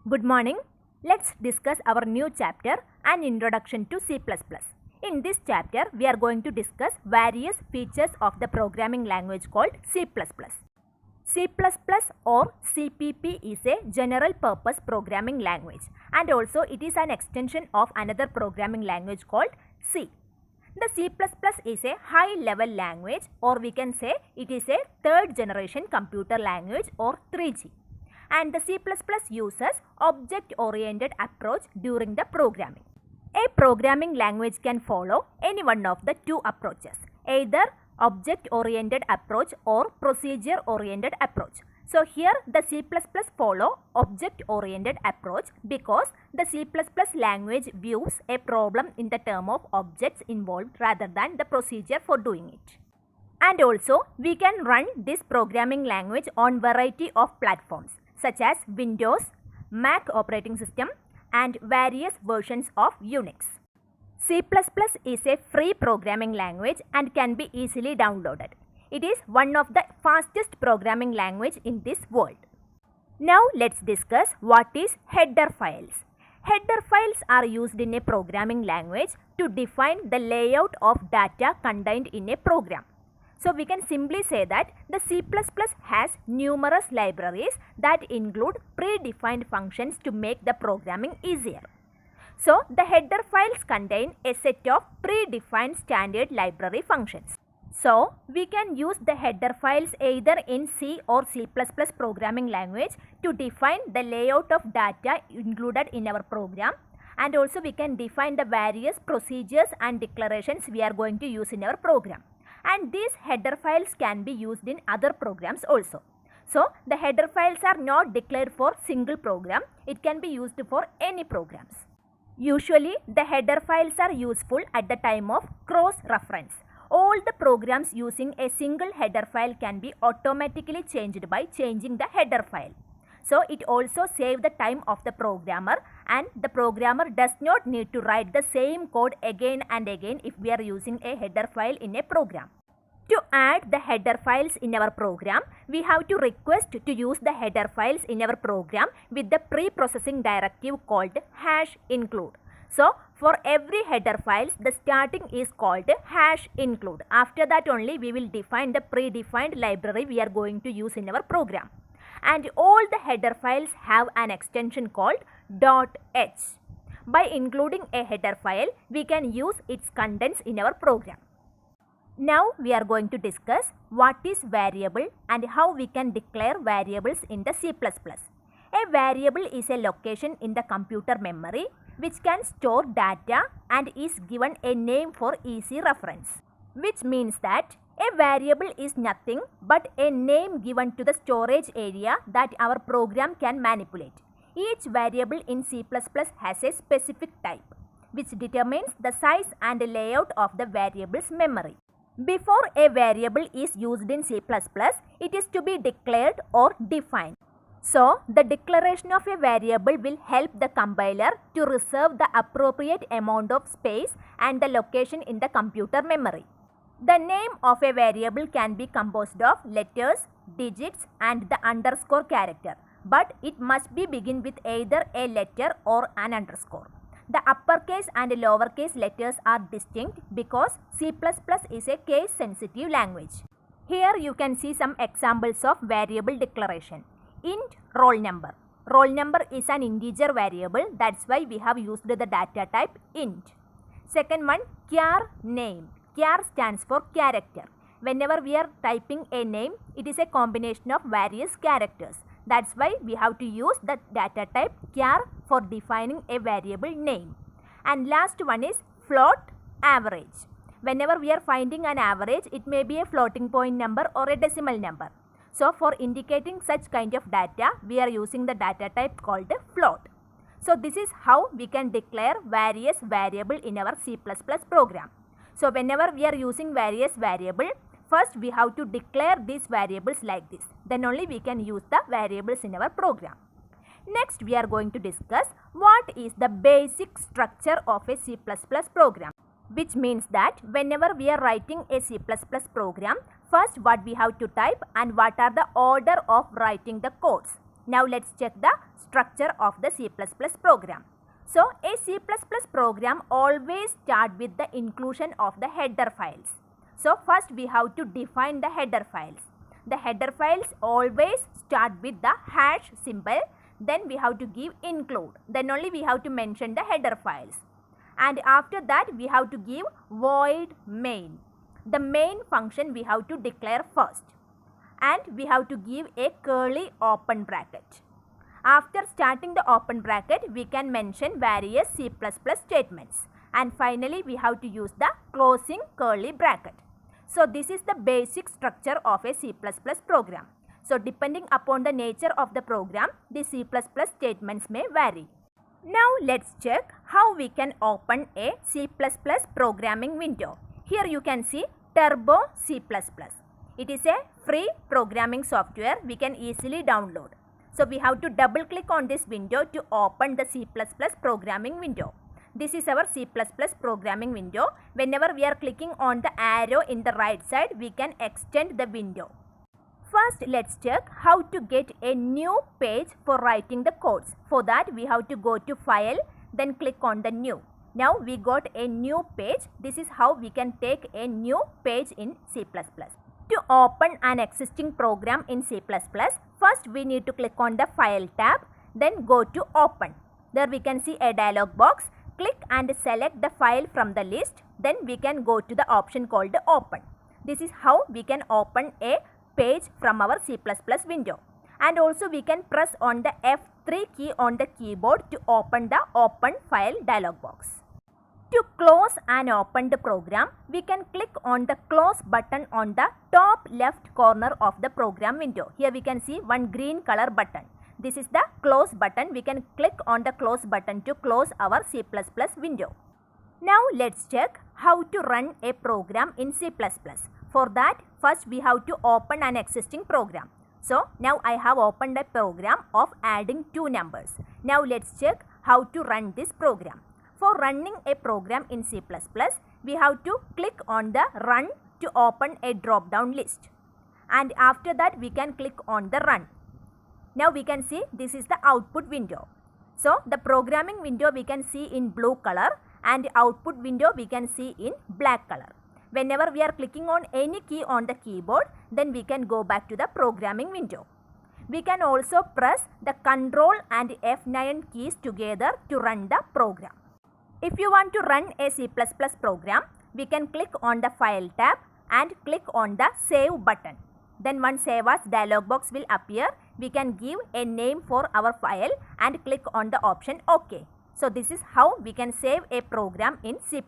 Good morning. Let's discuss our new chapter, An Introduction to C++. In this chapter, we are going to discuss various features of the programming language called C++. C++ or CPP is a general purpose programming language, and also it is an extension of another programming language called C. The C++ is a high level language, or we can say it is a third generation computer language or 3G. And the C++ uses object-oriented approach during the programming. A programming language can follow any one of the two approaches, either object-oriented approach or procedure-oriented approach. So here the C++ follow object-oriented approach because the C++ language views a problem in the term of objects involved rather than the procedure for doing it. And also we can run this programming language on variety of platforms such as Windows, Mac operating system and various versions of Unix. C++ is a free programming language and can be easily downloaded. It is one of the fastest programming language in this world. Now let's discuss what is header files. Header files are used in a programming language to define the layout of data contained in a program. So we can simply say that the C++ has numerous libraries that include predefined functions to make the programming easier. So the header files contain a set of predefined standard library functions. So we can use the header files either in C or C++ programming language to define the layout of data included in our program, and also we can define the various procedures and declarations we are going to use in our program. And these header files can be used in other programs also. So the header files are not declared for single program, it can be used for any programs. Usually the header files are useful at the time of cross-reference. All the programs using a single header file can be automatically changed by changing the header file. So it also saves the time of the programmer, and the programmer does not need to write the same code again and again if we are using a header file in a program. To add the header files in our program, we have to request to use the header files in our program with the pre-processing directive called #include. So for every header files, the starting is called #include. After that only we will define the predefined library we are going to use in our program. And all the header files have an extension called .h. By including a header file, we can use its contents in our program. Now we are going to discuss what is variable and how we can declare variables in the C++. A variable is a location in the computer memory which can store data and is given a name for easy reference, which means that a variable is nothing but a name given to the storage area that our program can manipulate. Each variable in C++ has a specific type, which determines the size and layout of the variable's memory. Before a variable is used in C++, it is to be declared or defined. So, the declaration of a variable will help the compiler to reserve the appropriate amount of space and the location in the computer memory. The name of a variable can be composed of letters, digits and the underscore character, but it must be begin with either a letter or an underscore. The uppercase and lowercase letters are distinct because C++ is a case sensitive language. Here you can see some examples of variable declaration. Int roll number. Roll number is an integer variable, that's why we have used the data type int. Second one, char name. Char stands for character. Whenever we are typing a name, it is a combination of various characters. That's why we have to use the data type char for defining a variable name. And last one is float average. Whenever we are finding an average, it may be a floating point number or a decimal number. So for indicating such kind of data, we are using the data type called float. So this is how we can declare various variables in our C++ program. So whenever we are using various variables, first we have to declare these variables like this. Then only we can use the variables in our program. Next we are going to discuss what is the basic structure of a C++ program. Which means that whenever we are writing a C++ program, first what we have to type and what are the order of writing the codes. Now let's check the structure of the C++ program. So a C++ program always start with the inclusion of the header files. So first we have to define the header files. The header files always start with the hash symbol. Then we have to give include. Then only we have to mention the header files. And after that we have to give void main. The main function we have to declare first. And we have to give a curly open bracket. After starting the open bracket, we can mention various C++ statements. And finally, we have to use the closing curly bracket. So this is the basic structure of a C++ program. So depending upon the nature of the program, the C++ statements may vary. Now let's check how we can open a C++ programming window. Here you can see Turbo C++. It is a free programming software we can easily download. So we have to double click on this window to open the C++ programming window. This is our C++ programming window. Whenever we are clicking on the arrow in the right side, we can extend the window. First, let's check how to get a new page for writing the codes. For that, we have to go to File, then click on the New. Now we got a new page. This is how we can take a new page in C++. To open an existing program in C++, first we need to click on the File tab, then go to Open. There we can see a dialog box. Click and select the file from the list. Then we can go to the option called Open. This is how we can open a page from our C++ window. And also we can press on the F3 key on the keyboard to open the Open File dialog box. To close and open the program, we can click on the Close button on the top left corner of the program window. Here we can see one green color button. This is the Close button. We can click on the Close button to close our C++ window. Now let's check how to run a program in C++. For that, first we have to open an existing program. So now I have opened a program of adding two numbers. Now let's check how to run this program. For running a program in C++, we have to click on the Run to open a drop-down list. And after that, we can click on the Run. Now we can see this is the output window. So the programming window we can see in blue color and output window we can see in black color. Whenever we are clicking on any key on the keyboard, then we can go back to the programming window. We can also press the Ctrl and F9 keys together to run the program. If you want to run a C++ program, we can click on the File tab and click on the Save button. Then one Save As dialog box will appear. We can give a name for our file and click on the option OK. So this is how we can save a program in C++.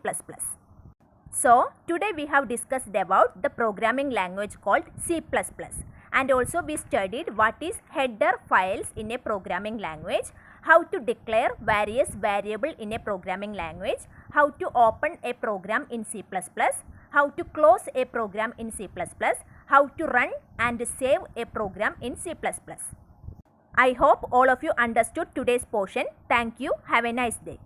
So today we have discussed about the programming language called C++. And also we studied what is header files in a programming language, how to declare various variables in a programming language, how to open a program in C++, how to close a program in C++, how to run and save a program in C++. I hope all of you understood today's portion. Thank you. Have a nice day.